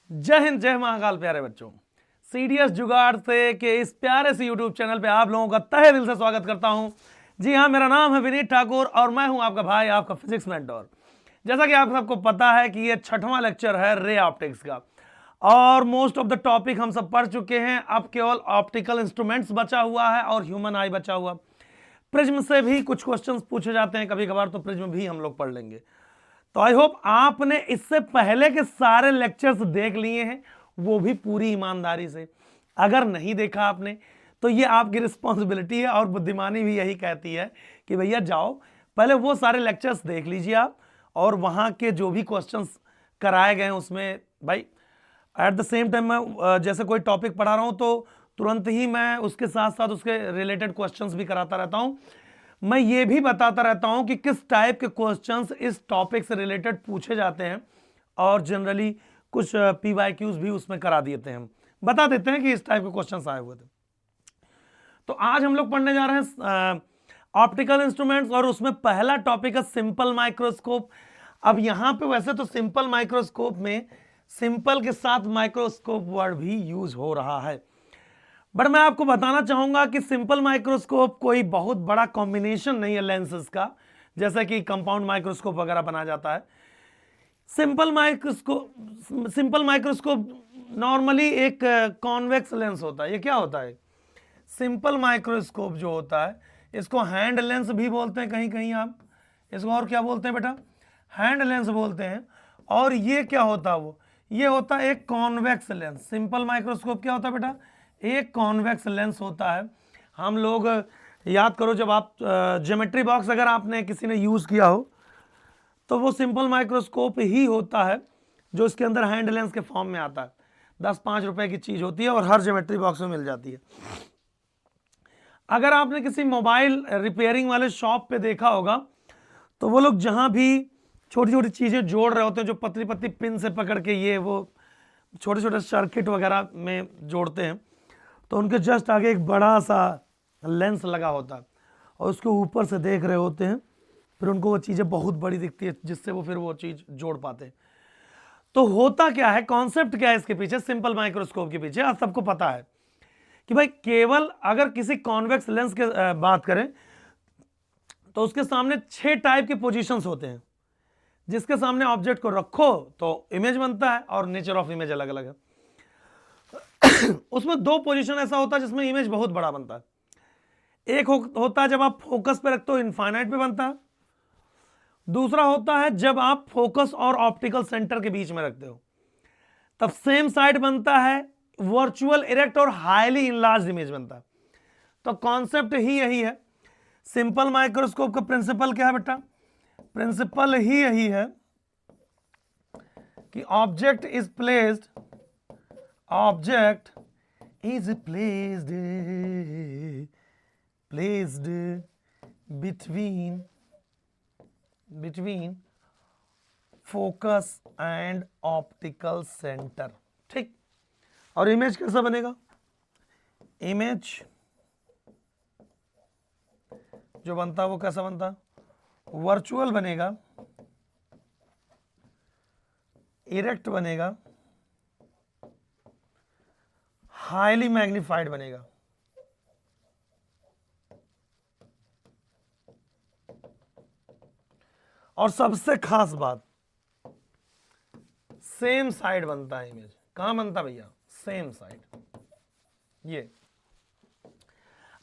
जय हिंद, जय महाकाल। प्यारे बच्चों, सीडीएस जुगाड़ से के इस प्यारे से यूट्यूब चैनल पे आप लोगों का तहे दिल से स्वागत करता हूं। जी हाँ, मेरा नाम है विनीत ठाकुर और मैं हूं आपका भाई, आपका फिजिक्स मेंटोर। जैसा कि आप सबको पता है कि ये 6वां लेक्चर है रे ऑप्टिक्स का, और मोस्ट ऑफ द टॉपिक हम सब पढ़ चुके हैं। अब केवल ऑप्टिकल इंस्ट्रूमेंट्स बचा हुआ है और ह्यूमन आई बचा हुआ। प्रिज्म से भी कुछ क्वेश्चंस पूछे जाते हैं कभी कभार, तो प्रिज्म भी हम लोग पढ़ लेंगे। तो आई होप आपने इससे पहले के सारे लेक्चर्स देख लिए हैं, वो भी पूरी ईमानदारी से। अगर नहीं देखा आपने तो ये आपकी रिस्पॉन्सिबिलिटी है, और बुद्धिमानी भी यही कहती है कि भैया जाओ पहले वो सारे लेक्चर्स देख लीजिए आप, और वहां के जो भी क्वेश्चंस कराए गए हैं उसमें भाई एट द सेम टाइम मैं जैसे कोई टॉपिक पढ़ा रहा हूं तो तुरंत ही मैं उसके साथ साथ उसके रिलेटेड क्वेश्चंस भी कराता रहता हूं। मैं ये भी बताता रहता हूं कि किस टाइप के क्वेश्चंस इस टॉपिक से रिलेटेड पूछे जाते हैं, और जनरली कुछ पीवाईक्यूज भी उसमें करा देते हैं, बता देते हैं कि इस टाइप के क्वेश्चंस आए हुए थे। तो आज हम लोग पढ़ने जा रहे हैं ऑप्टिकल इंस्ट्रूमेंट्स, और उसमें पहला टॉपिक है सिंपल माइक्रोस्कोप। अब यहां पे वैसे तो सिंपल माइक्रोस्कोप में सिंपल के साथ माइक्रोस्कोप वर्ड भी यूज हो रहा है, बट मैं आपको बताना चाहूंगा कि सिंपल माइक्रोस्कोप कोई बहुत बड़ा कॉम्बिनेशन नहीं है लेंसेज का, जैसा कि कंपाउंड माइक्रोस्कोप वगैरह बना जाता है। सिंपल माइक्रोस्कोप नॉर्मली एक कॉन्वेक्स लेंस होता है। ये क्या होता है? सिंपल माइक्रोस्कोप जो होता है इसको हैंड लेंस भी बोलते हैं, कहीं कहीं आप इसको और क्या बोलते हैं बेटा? हैंड लेंस बोलते हैं। और ये क्या होता है? वो ये होता है एक कॉन्वेक्स लेंस। सिंपल माइक्रोस्कोप क्या होता है बेटा? एक कॉन्वेक्स लेंस होता है। हम लोग याद करो, जब आप ज्योमेट्री बॉक्स अगर आपने किसी ने यूज़ किया हो तो वो सिंपल माइक्रोस्कोप ही होता है जो इसके अंदर हैंड लेंस के फॉर्म में आता है। 10-5 रुपए की चीज़ होती है और हर ज्योमेट्री बॉक्स में मिल जाती है। अगर आपने किसी मोबाइल रिपेयरिंग वाले शॉप पे देखा होगा तो वो लोग जहां भी छोटी छोटी चीज़ें जोड़ रहे होते हैं, जो पतली पतली पिन से पकड़ के ये वो छोटे छोटे सर्किट वगैरह में जोड़ते हैं, तो उनके जस्ट आगे एक बड़ा सा लेंस लगा होता है और उसके ऊपर से देख रहे होते हैं। फिर उनको वो चीज़ें बहुत बड़ी दिखती है जिससे वो फिर वो चीज़ जोड़ पाते हैं। तो होता क्या है, कॉन्सेप्ट क्या है इसके पीछे, सिंपल माइक्रोस्कोप के पीछे? आप सबको पता है कि भाई केवल अगर किसी कॉन्वेक्स लेंस के बात करें तो उसके सामने 6 टाइप के पोजीशंस होते हैं। जिसके सामने ऑब्जेक्ट को रखो तो इमेज बनता है, और नेचर ऑफ इमेज अलग अलग है। उसमें 2 पोजीशन ऐसा होता है जिसमें इमेज बहुत बड़ा बनता है। एक होता है जब आप फोकस पे रखते हो, इनफाइनाइट पे बनता है। दूसरा होता है जब आप फोकस और ऑप्टिकल सेंटर के बीच में रखते हो, तब सेम साइड बनता है, वर्चुअल इरेक्ट और हाईली इनलार्ज इमेज बनता है। तो कॉन्सेप्ट ही यही है। सिंपल माइक्रोस्कोप का प्रिंसिपल क्या है बेटा? प्रिंसिपल ही यही है कि object is placed between focus and optical centre. ठीक। और इमेज कैसा बनेगा? इमेज जो बनता है वो कैसा बनता? वर्चुअल बनेगा, इरेक्ट बनेगा, हाईली मैग्नीफाइड बनेगा। और सबसे खास बात, सेम साइड बनता है इमेज। कहां बनता भैया? Same side. ये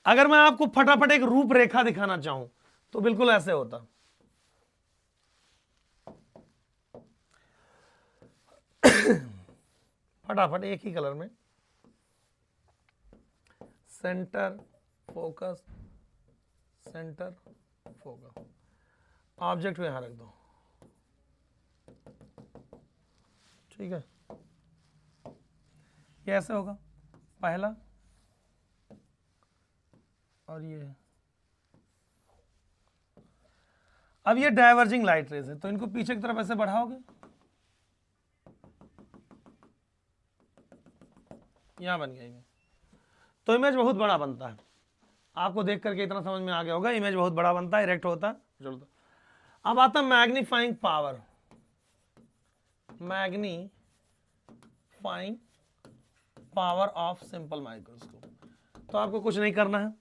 अगर मैं आपको फटाफट एक रूपरेखा दिखाना चाहूं तो बिल्कुल ऐसे होता। फटाफट एक ही कलर में, centre focus, centre focus, object को यहां रख दो। ठीक है, ये ऐसे होगा पहला, और ये। अब ये डाइवर्जिंग लाइट रेज है, तो इनको पीछे की तरफ ऐसे बढ़ाओगे, यहां बन गया इमेज। तो इमेज बहुत बड़ा बनता है। आपको देख करके इतना समझ में आ गया होगा, इमेज बहुत बड़ा बनता है, इरेक्ट होता है। अब आता है magnifying power. Magnifying magnifying power of simple microscope. तो आपको कुछ नहीं करना है,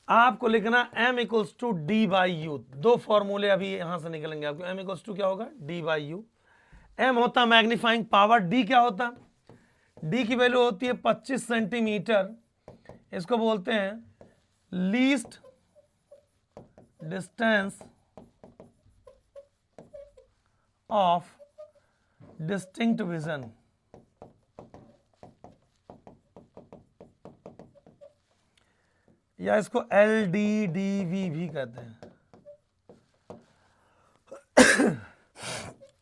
आपको लिखना m equals to D by U. दो फॉर्मूले अभी यहां से निकलेंगे आपको। m इक्वल्स टू क्या होगा, डी बाई यू। m होता मैग्नीफाइंग पावर, d क्या होता, d की वैल्यू होती है 25 सेंटीमीटर। इसको बोलते हैं least distance of distinct vision. या इसको LDDV भी कहते हैं।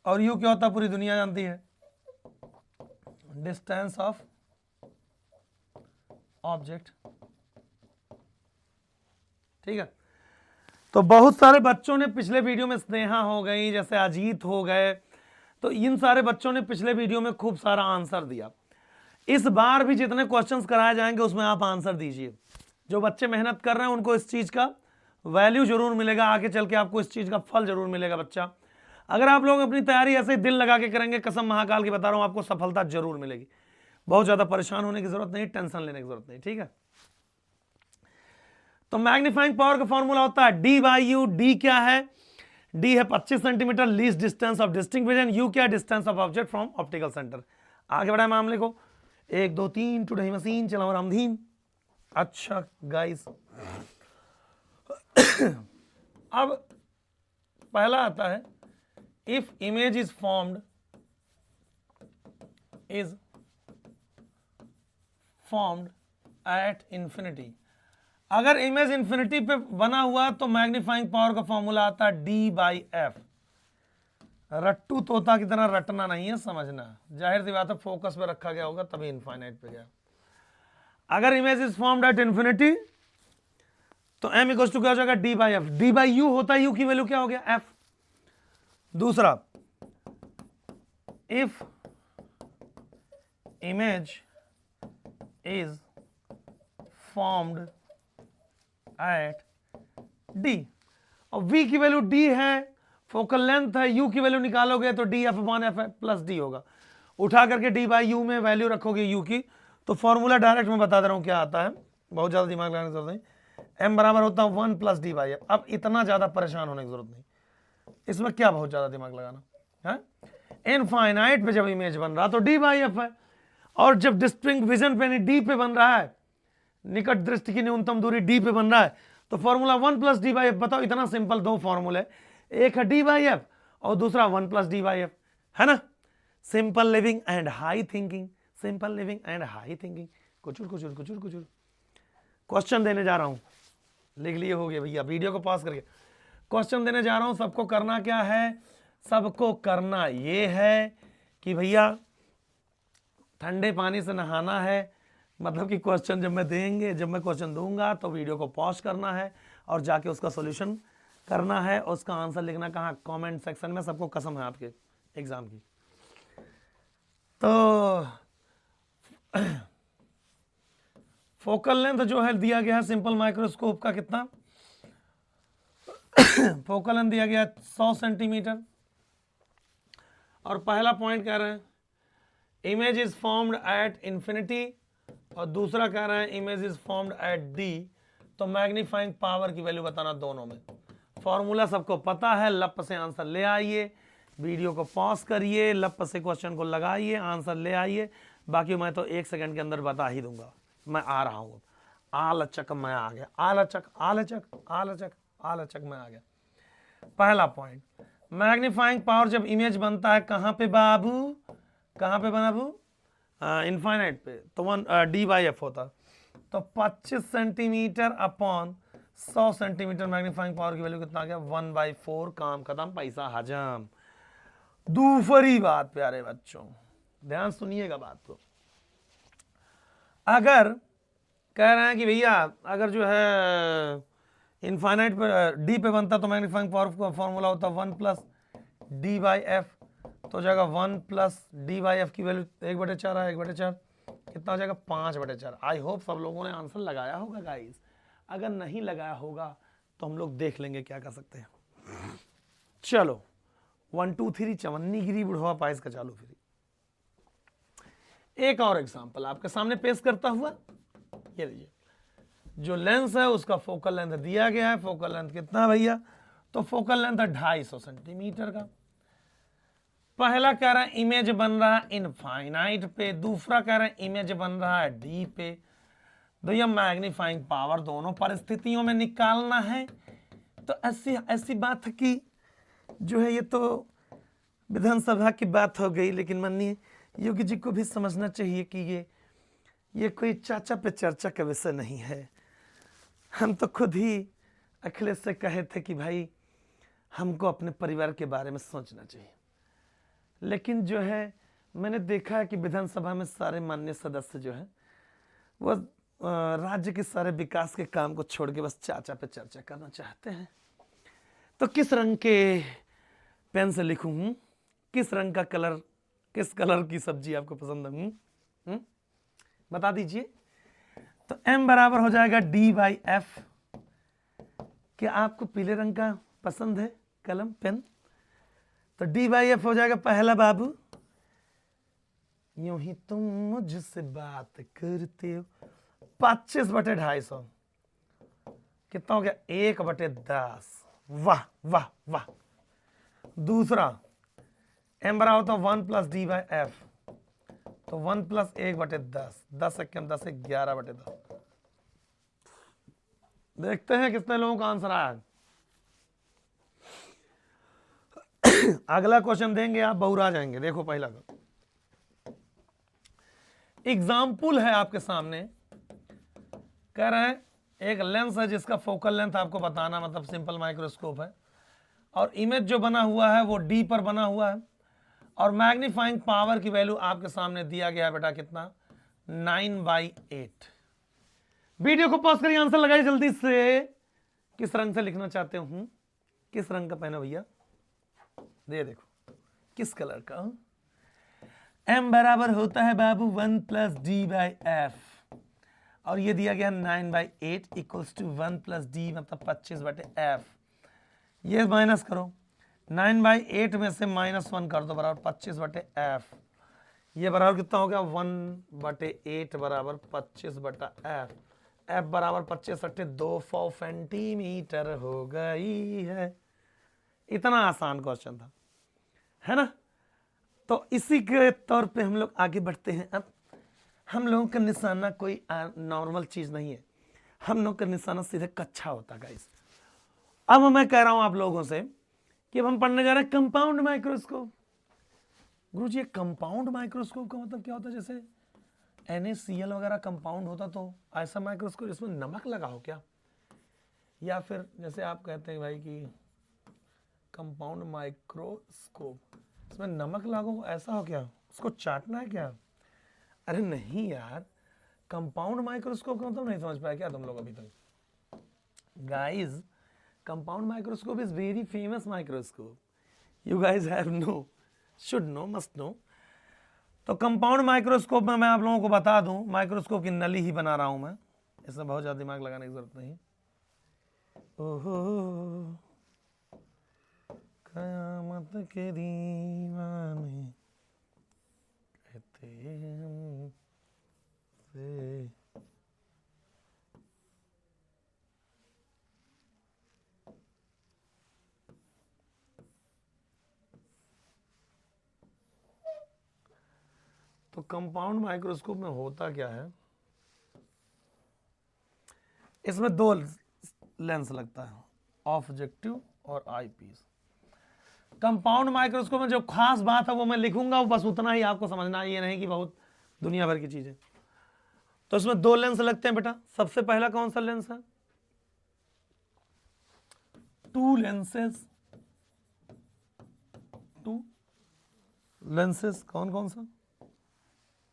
और यू क्या होता है पूरी दुनिया जानती है, डिस्टेंस ऑफ ऑब्जेक्ट। ठीक है, तो बहुत सारे बच्चों ने पिछले वीडियो में, स्नेहा हो गई, जैसे अजीत हो गए, तो इन सारे बच्चों ने पिछले वीडियो में खूब सारा आंसर दिया। इस बार भी जितने क्वेश्चंस कराए जाएंगे उसमें आप आंसर दीजिए। जो बच्चे मेहनत कर रहे हैं उनको इस चीज का वैल्यू जरूर मिलेगा, आगे चल के आपको इस चीज का फल जरूर मिलेगा बच्चा। अगर आप लोग अपनी तैयारी ऐसे दिल लगा के करेंगे, कसम महाकाल की बता रहा हूं, आपको सफलता जरूर मिलेगी। बहुत ज्यादा परेशान होने की जरूरत नहीं, टेंशन लेने की जरूरत नहीं। ठीक है, तो मैग्नीफाइंग पावर का फॉर्मूला होता है डी बाई यू। डी क्या है, डी है 25 centimetre least distance of distinct vision. U क्या, distance of object from optical centre. आगे बढ़ाए मामले को, 1 2 3 टू ढही मशीन चलाओ रामधीन। अच्छा गाइस, अब पहला आता है if image is formed at infinity. अगर इमेज इंफिनिटी पे बना हुआ तो मैग्नीफाइंग पावर का फॉर्मूला आता है डी बाई एफ। रट्टू तोता की तरह रटना नहीं है, समझना। जाहिर सी बात है फोकस पे रखा गया होगा तभी इनफाइनाइट पे गया। अगर image is formed at infinity तो m इक्वल टू क्या हो जाएगा, D by F. D by you होता है, यू की वैल्यू क्या हो गया, f। दूसरा, if image is formed at d, और v की वैल्यू d है, फोकल लेंथ है, u की वैल्यू निकालोगे तो D F upon F plus D होगा। उठा करके डी बाई यू में वैल्यू रखोगे u की, तो फॉर्मूला डायरेक्ट मैं बता दे रहा हूं क्या आता है, बहुत ज्यादा दिमाग लगाने की जरूरत नहीं। m बराबर होता है 1 प्लस डी बाई एफ। अब इतना ज्यादा परेशान होने की जरूरत नहीं, इसमें क्या बहुत ज्यादा दिमाग लगाना है। इनफाइनाइट पे जब इमेज बन रहा तो डी बाई एफ है, और जब डिस्टिंक्ट विजन पे डी पे बन रहा है, निकट दृष्टि की न्यूनतम दूरी डी पे बन रहा है, तो formula 1 plus D by F. बताओ, इतना सिंपल दो फॉर्मूले, एक है डी बाई एफ और दूसरा 1 प्लस डी बाई एफ, है ना। Simple living and high thinking, simple living and high thinking. कुचुर कुचुर कुचुर कुचुर। क्वेश्चन देने जा रहा हूं, लिख लिए हो गए भैया, वीडियो को पॉज करके क्वेश्चन देने जा रहा हूं। सबको करना क्या है, सबको करना ये है कि भैया ठंडे पानी से नहाना है। मतलब कि क्वेश्चन जब मैं क्वेश्चन दूंगा तो वीडियो को पॉज करना है और जाके उसका सॉल्यूशन करना है, उसका आंसर लिखना कहाँ, कमेंट सेक्शन में। सबको कसम है आपके एग्जाम की। तो फोकल लेंथ जो है दिया गया है सिंपल माइक्रोस्कोप का, कितना फोकल लेंथ दिया गया है 100 सेंटीमीटर। और पहला पॉइंट कह रहे हैं image is formed at infinity, और दूसरा कह रहे हैं image is formed at D. तो मैग्नीफाइंग पावर की वैल्यू बताना दोनों में। फॉर्मूला सबको पता है, लप से आंसर ले आइए, वीडियो को पॉज करिए, लप से क्वेश्चन को लगाइए, आंसर ले आइए। बाकी मैं तो 1 सेकंड के अंदर बता ही दूंगा। मैं आ रहा हूं, आलचक मैं आ गया, आलचक आलचक आलचक आलचक मैं आ गया। पहला पॉइंट, मैग्नीफाइंग पावर जब इमेज बनता है कहां पे बाबू, कहां पे बाबू, इनफाइनाइट पे, तो 1 डी बाई एफ होता। तो 25 centimetre upon 100 centimetre, magnifying power की वैल्यू कितना आ गया, 1/4। काम खत्म, पैसा हजम। दूसरी बात प्यारे बच्चों, ध्यान सुनिएगा बात को। अगर कह रहे हैं कि भैया अगर जो है इनफाइनाइट पे डी पे बनता तो मैग्नीफाइंग पावर का फॉर्मूला होता 1 प्लस डी बाई एफ। तो हो जाएगा 1 प्लस डी बाई एफ की वैल्यू 1/4 है, 1/4 कितना हो जाएगा, 5/4। आई होप सब लोगों ने आंसर लगाया होगा गाइस। अगर नहीं लगाया होगा तो हम लोग देख लेंगे क्या कर सकते हैं। चलो 1 2 3 चवन्नी गिरी बुढ़वा पाइस का चालू फिरी। एक और एग्जांपल आपके सामने पेश करता हुआ, ये लीजिए, जो लेंस है उसका फोकल लेंथ दिया गया है। फोकल लेंथ कितना भैया? तो फोकल लेंथ है 250 सेंटीमीटर का। पहला कह रहा है इमेज बन रहा है इनफाइनाइट पे, दूसरा कह रहा है इमेज बन रहा है डी पे। भैया मैग्नीफाइंग पावर दोनों परिस्थितियों में निकालना है। तो ऐसी ऐसी बात है कि जो है, ये तो विधानसभा की बात हो गई, लेकिन माननीय योगी जी को भी समझना चाहिए कि ये कोई चाचा पे चर्चा का विषय नहीं है। हम तो खुद ही अखिलेश से कहे थे कि भाई हमको अपने परिवार के बारे में सोचना चाहिए, लेकिन जो है मैंने देखा है कि विधानसभा में सारे माननीय सदस्य जो है वो राज्य के सारे विकास के काम को छोड़ के बस चाचा पे चर्चा करना चाहते हैं। तो किस रंग के पेन से लिखूं, किस रंग का कलर, किस कलर की सब्जी आपको पसंद है? बता दीजिए। तो m बराबर हो जाएगा D/F। क्या आपको पीले रंग का पसंद है कलम पेन? तो D/F हो जाएगा पहला बाबू, यूं ही तुम मुझसे बात करते हो, 25/250। कितना हो गया? 1/10। वाह वाह वाह। दूसरा m बराबर होता है 1 + D/F, तो 1 + 1/10, 10 × 10 = 11/10। देखते हैं कितने लोगों का आंसर आया। अगला क्वेश्चन देंगे आप बहुरा जाएंगे। देखो पहला एग्जाम्पल है आपके सामने, कह रहे हैं एक लेंस है जिसका फोकल लेंथ आपको बताना, मतलब सिंपल माइक्रोस्कोप है, और इमेज जो बना हुआ है वो डी पर बना हुआ है, और मैग्नीफाइंग पावर की वैल्यू आपके सामने दिया गया है बेटा कितना? 9/8। वीडियो को पॉज करिए, आंसर लगाइए जल्दी से। किस रंग से लिखना चाहते हूं? किस रंग का पेन है भैया? दे देखो किस कलर का? m बराबर होता है बाबू 1 + D/F, और ये दिया गया 9/8 = 1 + D, मतलब 25/F। ये माइनस करो, 9/8 में से -1 कर दो, बराबर 25/F। ये बराबर कितना हो गया? 1/8 बराबर 25/F। F बराबर 25 × 200 सेंटीमीटर हो गई है। इतना आसान क्वेश्चन था, है ना? तो इसी के तौर पे हम लोग आगे बढ़ते हैं। अब हम लोगों का निशाना कोई नॉर्मल चीज नहीं है, हम लोग का निशाना सीधे कच्चा होता है गाइस। अब मैं कह रहा हूं आप लोगों से कि अब हम पढ़ने जा रहे हैं कंपाउंड माइक्रोस्कोप। गुरुजी कंपाउंड माइक्रोस्कोप का मतलब क्या होता है? जैसे NaCl वगैरह कंपाउंड होता तो ऐसा माइक्रोस्कोप जिसमें नमक लगा हो क्या? या फिर जैसे आप कहते हैं भाई कि कंपाउंड माइक्रोस्कोप इसमें नमक लागो, ऐसा हो क्या? उसको चाटना है क्या? अरे नहीं यार, कंपाउंड माइक्रोस्कोप का मतलब नहीं समझ पाया क्या तुम लोग अभी तक? Guys, compound microscope is very famous microscope, you guys have know, should know, must know. तो कंपाउंड माइक्रोस्कोप में मैं आप लोगों को बता दूं, माइक्रोस्कोप की नली ही बना रहा हूं मैं, इसमें बहुत ज्यादा दिमाग लगाने की जरूरत नहीं। ओहो कयामत के दीवाने कहते हमसे। तो कंपाउंड माइक्रोस्कोप में होता क्या है, इसमें दो लेंस लगता है, ऑब्जेक्टिव और आईपीस। कंपाउंड माइक्रोस्कोप में जो खास बात है वो मैं लिखूंगा, वो बस उतना ही आपको समझना है, ये नहीं कि बहुत दुनिया भर की चीजें। तो इसमें दो लेंस लगते हैं बेटा। सबसे पहला कौन सा लेंस है? टू लेंसेस कौन कौन सा?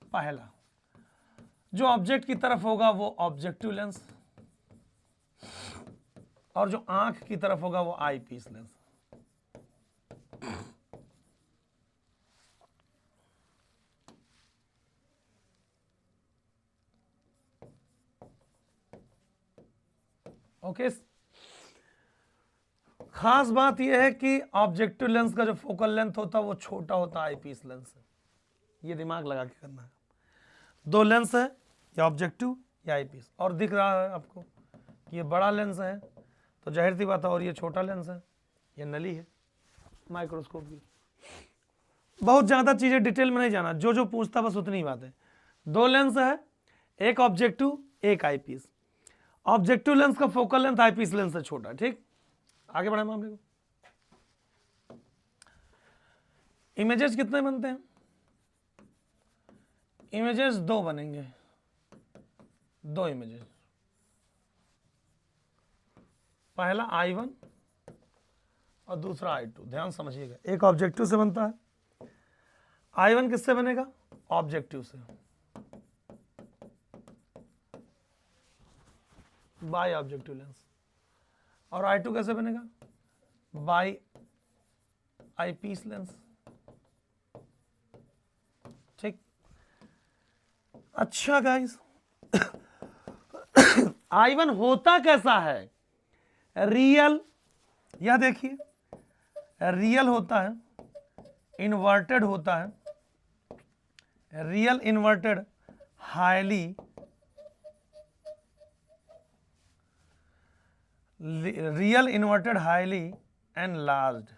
पहला जो ऑब्जेक्ट की तरफ होगा वो ऑब्जेक्टिव लेंस, और जो आंख की तरफ होगा वो आई पीस लेंस। ओके, खास बात यह है कि ऑब्जेक्टिव लेंस का जो फोकल लेंथ होता है वो छोटा होता है आई पीस लेंस से, ये दिमाग लगा के करना है। दो लेंस है, या ऑब्जेक्टिव या आईपीस, और दिख रहा है आपको कि ये बड़ा लेंस है तो जाहिर सी बात है, और ये छोटा लेंस है, ये नली है माइक्रोस्कोप की। बहुत ज़्यादा चीज़ें डिटेल में नहीं जाना, जो जो पूछता बस उतनी बात है। दो लेंस है, एक ऑब्जेक्टिव एक आईपीस। ऑब्जेक्टिव लेंस का फोकल लेंथ आईपीस लेंस से छोटा है, ठीक। आगे बढ़े मामले को। इमेजेस कितने बनते हैं? इमेजेस दो बनेंगे, दो इमेजेस, पहला I1 और दूसरा I2। ध्यान समझिएगा, एक ऑब्जेक्टिव से बनता है, I1 किससे बनेगा? ऑब्जेक्टिव से, बाय ऑब्जेक्टिव लेंस। और I2 कैसे बनेगा? बाय आईपीस लेंस, ठीक। अच्छा गाइस, I1 होता कैसा है? रियल, यह देखिए, रियल होता है, इन्वर्टेड होता है, real inverted, highly real inverted, highly enlarged,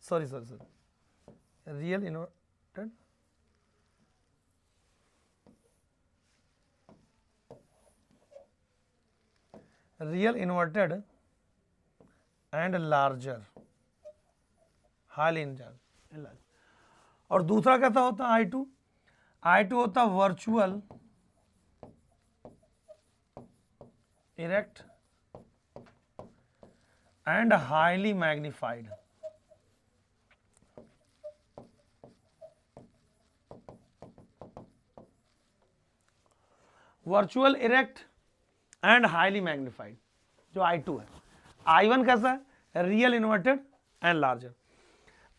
sorry real inverted and larger, highly enlarged. और दूसरा कैसा होता है? I2 होता virtual erect and highly magnified. Virtual erect and highly magnified जो I2 है। I1 कैसा है? Real inverted and larger.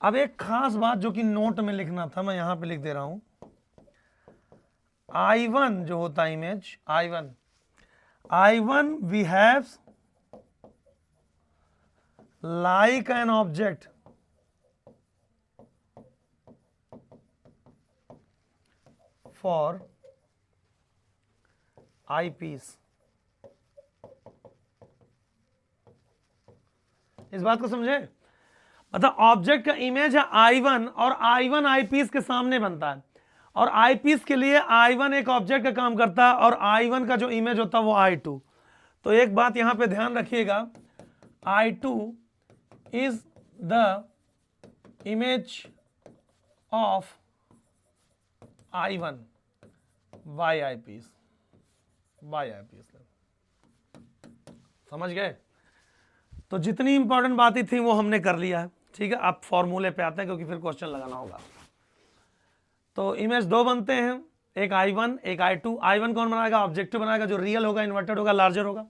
अब एक खास बात जो कि नोट में लिखना था, मैं यहां पे लिख दे रहा हूं। I1 जो होता है image, I1 behaves like an object for eyepiece। इस बात को समझे? मतलब ऑब्जेक्ट का इमेज है I1 और I1 आईपीस के सामने बनता है, और आईपीस के लिए I1 एक ऑब्जेक्ट का काम करता है और I1 का जो इमेज होता है वो I2। तो एक बात यहां पे ध्यान रखिएगा, I2 is the image of I1 by eyepiece, समझ गए? तो जितनी इंपॉर्टेंट बातें थी वो हमने कर लिया है, ठीक है। अब फॉर्मूले पे आते हैं क्योंकि फिर क्वेश्चन लगाना होगा। तो इमेज दो बनते हैं, एक I1 एक I2। I1 कौन बनाएगा? ऑब्जेक्टिव बनाएगा, जो रियल होगा, इन्वर्टेड होगा, लार्जर होगा।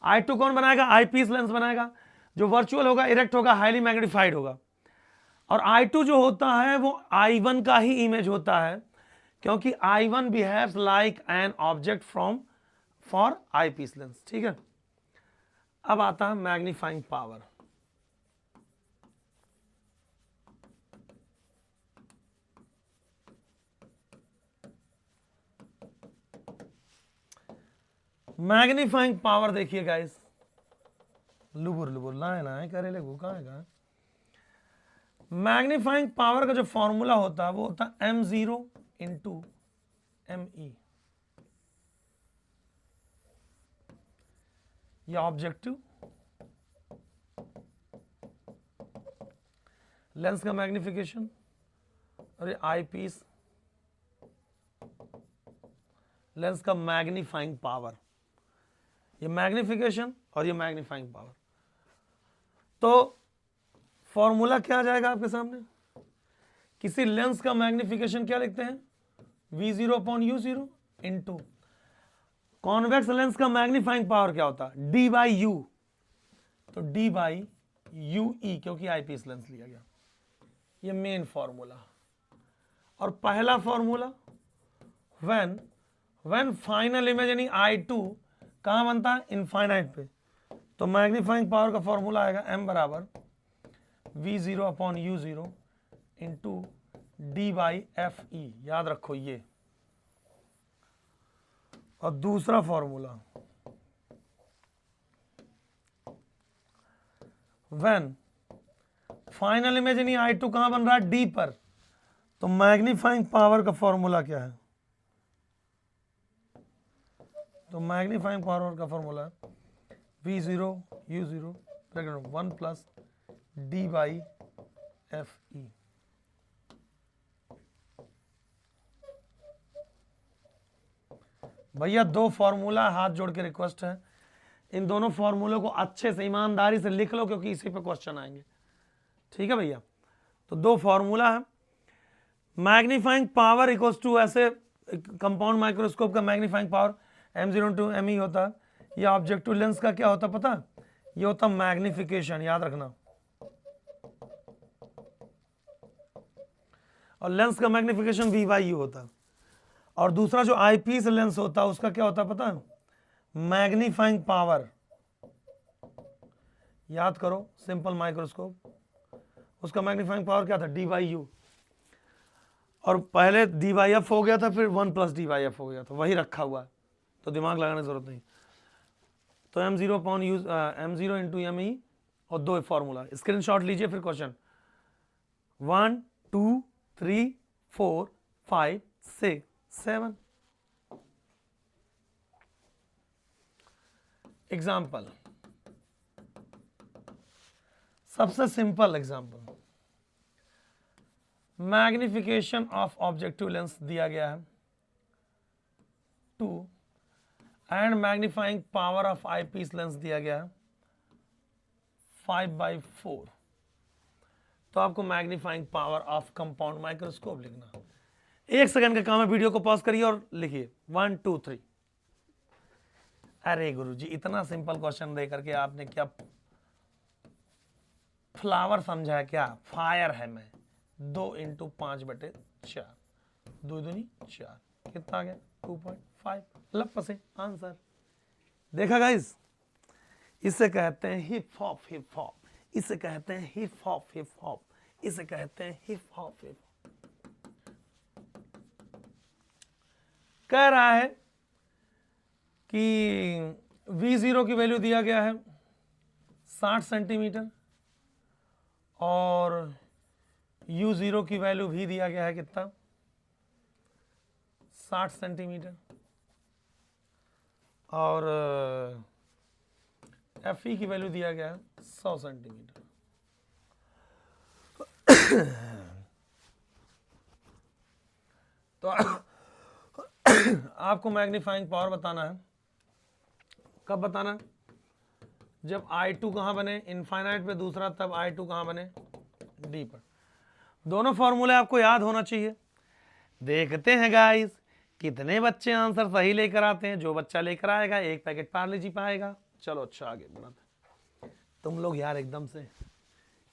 I2 कौन बनाएगा? आईपीस लेंस बनाएगा, जो वर्चुअल होगा, इरेक्ट होगा, हाईली मैग्नीफाइड होगा। और I2 जो होता है वो I1 का ही इमेज होता है, क्योंकि I1 behaves like an object for eyepiece lens, ठीक है। अब आता है मैग्नीफाइंग पावर। मैग्नीफाइंग पावर देखिए गाइस, लुबुर लुबुर लाए ना करे ले कहाँ। मैग्नीफाइंग पावर का जो फॉर्मूला होता है वो होता है M0 इंटू ME। या ऑब्जेक्टिव लेंस का मैग्निफिकेशन और ये आईपीस लेंस का मैग्नीफाइंग पावर, ये मैग्निफिकेशन और ये मैग्नीफाइंग पावर। तो फॉर्मूला क्या आ जाएगा आपके सामने? किसी लेंस का मैग्निफिकेशन क्या लिखते हैं? V0/U0 इंटू कॉन्वेक्स लेंस का मैग्नीफाइंग पावर क्या होता है? D/U। तो D/UE, क्योंकि आईपीस लेंस लिया गया। ये मेन फॉर्मूला। और पहला फॉर्मूला, व्हेन फाइनल इमेज यानी I2 कहां बनता है? इनफाइनाइट पे। तो मैग्नीफाइंग पावर का फॉर्मूला आएगा M बराबर V0/U0 इंटू D/FE, याद रखो ये। और दूसरा फॉर्मूला, व्हेन फाइनल इमेज यानी I2 कहां बन रहा है? D पर, तो मैग्नीफाइंग पावर का फॉर्मूला क्या है? तो मैग्नीफाइंग पावर का फॉर्मूला है V0 U0 1 प्लस D/FE। भैया दो फॉर्मूला हाथ जोड़ के रिक्वेस्ट है, इन दोनों फॉर्मूलों को अच्छे से ईमानदारी से लिख लो, क्योंकि इसी पे क्वेश्चन आएंगे। ठीक है भैया, तो दो फॉर्मूला है। मैग्नीफाइंग पावर इक्वल्स टू, ऐसे कंपाउंड माइक्रोस्कोप का मैग्नीफाइंग पावर M0 ME होता है। ये ऑब्जेक्टिव लेंस का क्या होता है पता है? ये होता मैग्निफिकेशन, याद रखना। और लेंस का मैग्निफिकेशन V/U होता है। और दूसरा जो आईपीस लेंस होता है उसका क्या होता है पता है? Magnifying power. याद करो, सिंपल माइक्रोस्कोप, उसका मैग्नीफाइंग पावर क्या था? D/U। और पहले D/F हो गया था, फिर 1 प्लस D/F हो गया था, वही रखा हुआ है, तो दिमाग लगाने की जरूरत नहीं। तो M0 इंटू ME और दो फॉर्मूला, स्क्रीनशॉट लीजिए फिर क्वेश्चन। 1 2 3 4 5 6 7। एग्जाम्पल, सबसे simple example, magnification of objective lens दिया गया है 2 and magnifying power of eyepiece lens दिया गया है 5/4। तो आपको magnifying power of compound microscope लिखना। 1 सेकंड का काम है, वीडियो को पॉज करिए और लिखिए 1 2 3। अरे गुरुजी, इतना सिंपल क्वेश्चन दे करके आपने क्या फ्लावर समझा है क्या? फायर है मैं। 2 इंटू 5/4, 2 दूनी 4, कितना आ गया? 2.5। लप से आंसर। देखा गाइस, इसे कहते हैं हिप हॉप, हिप हॉप, इसे कहते हैं हिप हॉप, हिप हॉप, इसे कहते हैं हिप हॉप, हिप हॉप। कह रहा है कि V0 की वैल्यू दिया गया है 60 सेंटीमीटर और U0 की वैल्यू भी दिया गया है कितना? 60 सेंटीमीटर। और FE की वैल्यू दिया गया है 100 सेंटीमीटर। तो आपको मैग्नीफाइंग पावर बताना है। कब बताना है? जब I2 कहां बने? इनफाइनाइट पे दूसरा, तब I2 कहां बने? D पर। दोनों फॉर्मूले आपको याद होना चाहिए। देखते हैं गाइस कितने बच्चे आंसर सही लेकर आते हैं। जो बच्चा लेकर आएगा 1 पैकेट पार्ले जी पाएगा। चलो अच्छा, आगे बढ़ाते। तुम लोग यार एकदम से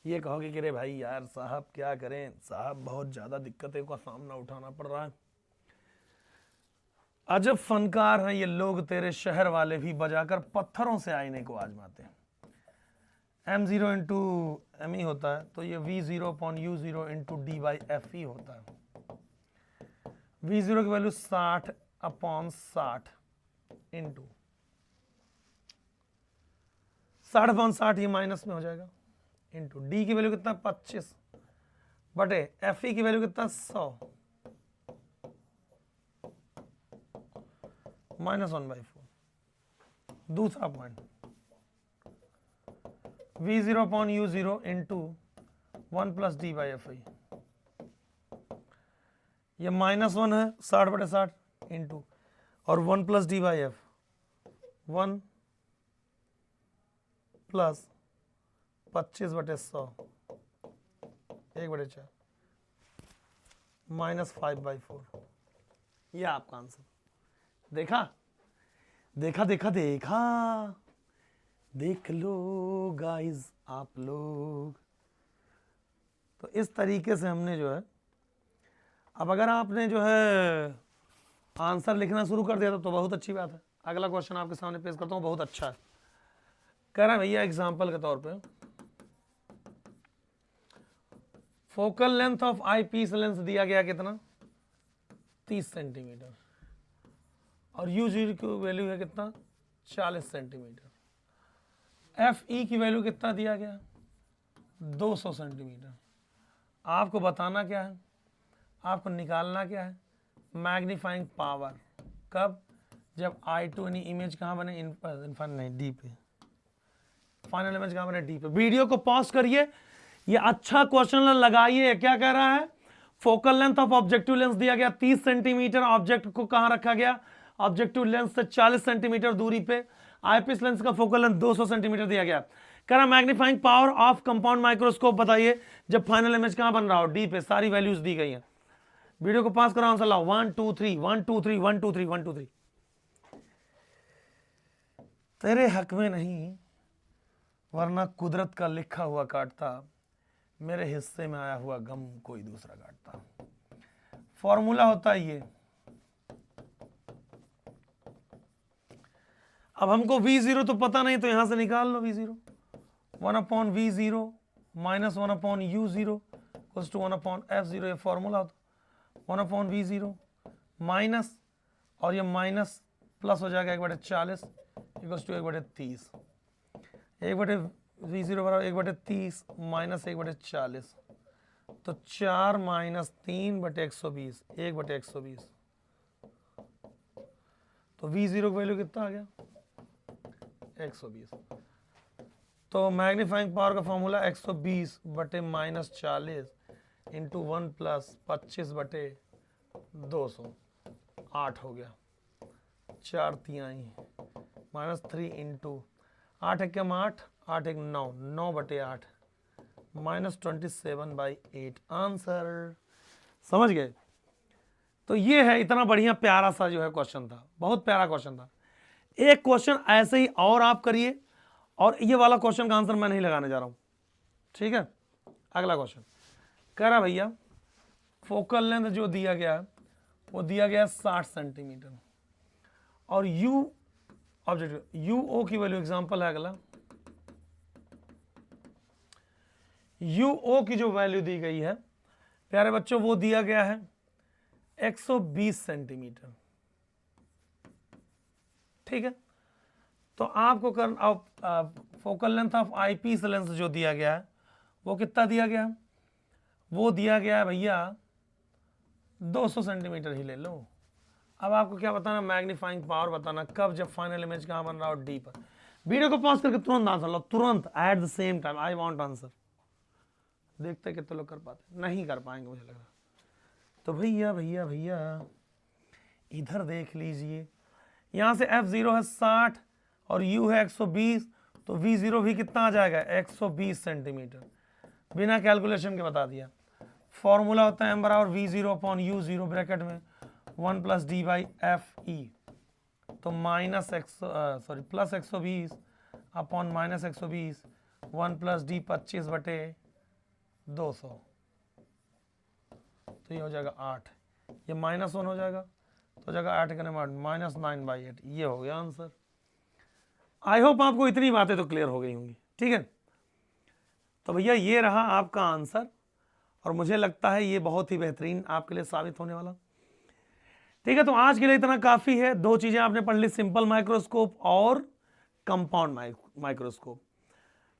ये कहोगे कि रे भाई यार साहब क्या करें साहब, बहुत ज़्यादा दिक्कतों का सामना उठाना पड़ रहा है। अजब फनकार हैं ये लोग, तेरे शहर वाले भी बजाकर पत्थरों से आईने को आजमाते हैं। M0 इंटू ME होता है, तो ये V0/U0 इंटू D/FE होता है। V0 की वैल्यू 60/60 इंटू 60/60, ये माइनस में हो जाएगा, इंटू D की वैल्यू कितना? 25 बटे FE की वैल्यू कितना? 100 -1/4। दूसरा point, V0/U0 into 1 plus D/FE, ये -1 है 60/60 इंटू, और 1 प्लस D/F 1 प्लस 25/100 1/4 -5/4। यह आपका आंसर। देखा देखा देखा देखा, देख लो गाइस आप लोग। तो इस तरीके से हमने जो है, अब अगर आपने जो है आंसर लिखना शुरू कर दिया तो बहुत अच्छी बात है। अगला क्वेश्चन आपके सामने पेश करता हूँ, बहुत अच्छा है। कह रहा है भैया एग्जाम्पल के तौर पे focal length of eyepiece lens दिया गया कितना 30 सेंटीमीटर और यू जीरो की वैल्यू है कितना 40 सेंटीमीटर। एफ ई की वैल्यू कितना दिया गया 200 सेंटीमीटर। आपको बताना क्या है, आपको निकालना क्या है मैग्नीफाइंग पावर। कब, जब I2 यानी इमेज कहाँ बने इनफाइनाइट नहीं डी पे, फाइनल इमेज कहाँ बने डी पे। वीडियो को पॉज करिए, ये अच्छा क्वेश्चन लगाइए। क्या कह रहा है, focal length of objective lens दिया गया 30 सेंटीमीटर, ऑब्जेक्ट को कहां रखा गया ऑब्जेक्टिव लेंस से 40 सेंटीमीटर दूरी पे, आईपीस लेंस का फोकल लेंथ 200 सेंटीमीटर दिया गया। कह रहा magnifying power of compound microscope बताइए जब फाइनल इमेज कहां बन रहा हो डी पे। सारी वैल्यूज दी गई हैं। वीडियो को पास करो, आंसर लाओ 1 2 3 1 2 3 1 2 3 1 2 3। तेरे हक में नहीं वरना कुदरत का लिखा हुआ काटता, मेरे हिस्से में आया हुआ गम कोई दूसरा काटता। फॉर्मूला होता है ये। अब हमको V0 तो पता नहीं, तो यहां से निकाल लो V0। 1/V0 minus 1/U0 equals to 1/F0। ये फॉर्मूला होता 1/V0 माइनस, और ये माइनस प्लस हो जाएगा 1/40 इक्वल्स टू 1/30। 1/V0 बराबर 1/30 माइनस 1/40, तो 4 माइनस 3/120 1/120। तो V0 की वैल्यू कितना आ गया 120। तो मैग्नीफाइंग पावर का फॉर्मूला 120 बटे माइनस 40 इंटू 1 प्लस 25 बटे 200, 8 हो गया। 4 तिहाई माइनस 3 इंटू 8 एक 8 8 एक 9 9 बटे 8 माइनस 27/8 आंसर। समझ गए। तो ये है, इतना बढ़िया प्यारा सा जो है क्वेश्चन था, बहुत प्यारा क्वेश्चन था। एक क्वेश्चन ऐसे ही और आप करिए, और ये वाला क्वेश्चन का आंसर मैं नहीं लगाने जा रहा हूं, ठीक है। अगला क्वेश्चन कह रहा भैया फोकल लेंथ जो दिया गया है वो दिया गया 60 सेंटीमीटर, और यू ऑब्जेक्ट UO की वैल्यू एग्जांपल है अगला। UO की जो वैल्यू दी गई है प्यारे बच्चों वो दिया गया है 120 सेंटीमीटर, ठीक है। तो आपको focal length of eyepiece lens जो दिया गया है वो कितना दिया गया है, वो दिया गया है भैया 200 सेंटीमीटर ही ले लो। अब आपको क्या बताना, मैग्नीफाइंग पावर बताना कब, जब फाइनल इमेज कहां बन रहा हो डी पर। वीडियो को पॉज करके तुरंत आंसर लो, तुरंत at the same time. I want answer. देखते कितने लोग कर पाते, नहीं कर पाएंगे मुझे लग रहा। तो भैया भैया भैया इधर देख लीजिए, यहां से F0 है 60 और U है 120, तो V0 भी कितना आ जाएगा 120 सेंटीमीटर। बिना कैलकुलेशन के बता दिया। फॉर्मूला होता है M बराबर V0/U0 ब्रैकेट में 1 प्लस D/FE। तो plus 120 upon minus 120 1 plus D 25 बटे 200, तो ये हो जाएगा 8। ये -1 हो जाएगा तो हो जाएगा 8 करने माइनस 9/8। ये हो गया आंसर। आई होप आपको इतनी बातें तो क्लियर हो गई होंगी, ठीक है। तो भैया ये रहा आपका आंसर, और मुझे लगता है ये बहुत ही बेहतरीन आपके लिए साबित होने वाला, ठीक है। तो आज के लिए इतना काफ़ी है। 2 चीज़ें आपने पढ़ ली, सिंपल माइक्रोस्कोप और कंपाउंड माइक्रोस्कोप।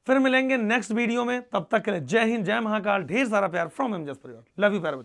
फिर मिलेंगे नेक्स्ट वीडियो में, तब तक के लिए जय हिंद, जय महाकाल, ढेर सारा प्यार फ्रॉम एमजेस परिवार। लव यू प्यारे बच्चों।